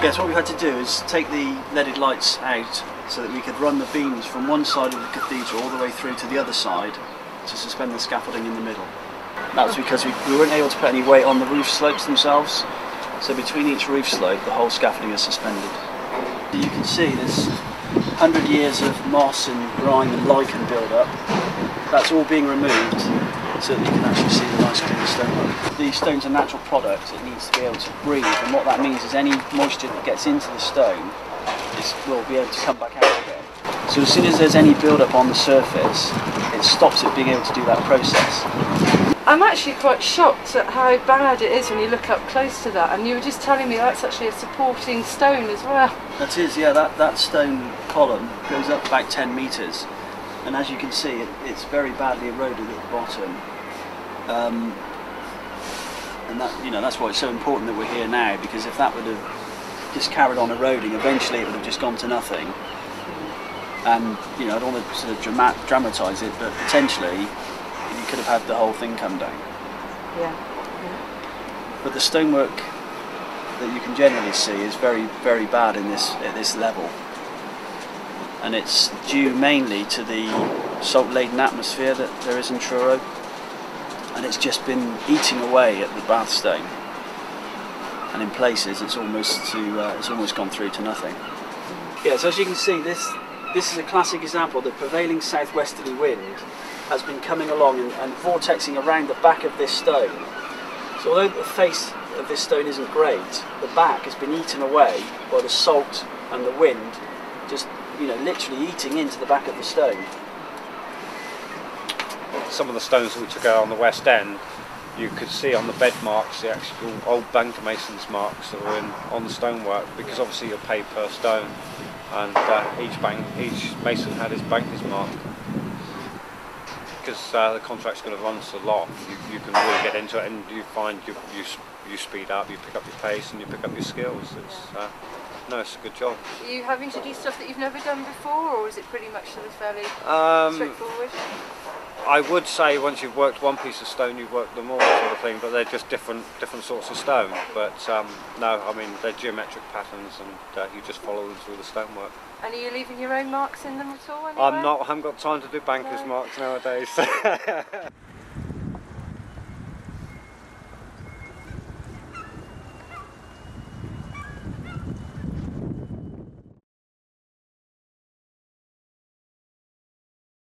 Yes, what we had to do is take the leaded lights out so that we could run the beams from one side of the cathedral all the way through to the other side to suspend the scaffolding in the middle. That was because we weren't able to put any weight on the roof slopes themselves, so between each roof slope the whole scaffolding is suspended. You can see there's 100 years of moss and grime and lichen build up. That's all being removed so that you can actually see the nice clean stonework. The stone's a natural product, it needs to be able to breathe, and what that means is any moisture that gets into the stone will be able to come back out again. So as soon as there's any build up on the surface, it stops it being able to do that process. I'm actually quite shocked at how bad it is when you look up close to that, and you were just telling me that's actually a supporting stone as well. That is, yeah, that stone column goes up about 10 metres, and as you can see it's very badly eroded at the bottom. And that, that's why it's so important that we're here now, because if that would have just carried on eroding, eventually it would have just gone to nothing. And I don't want to sort of dramatise it, but potentially you could have had the whole thing come down. Yeah. But the stonework that you can generally see is very, very bad at this level, and it's due mainly to the salt-laden atmosphere that there is in Truro, and it's just been eating away at the bath stone, and in places it's almost gone through to nothing. Yeah, so as you can see, this is a classic example. The prevailing southwesterly wind has been coming along and vortexing around the back of this stone. So although the face of this stone isn't great, the back has been eaten away by the salt and the wind, just literally eating into the back of the stone. Some of the stones that we took out on the west end, you could see on the bed marks the actual old banker mason's marks that were on the stonework, because obviously you're paid per stone, and each mason had his banker's mark. Because the contract's going to run so long, you can really get into it, and you find you speed up, you pick up your pace, and you pick up your skills. It's a good job. Are you having to do stuff that you've never done before, or is it pretty much sort of fairly straightforward? I would say once you've worked one piece of stone, you've worked them all, sort of thing. But they're just different sorts of stone. But no, I mean they're geometric patterns, and you just follow them through the stonework. And are you leaving your own marks in them at all? Anywhere? I'm not. I haven't got time to do bankers' marks nowadays.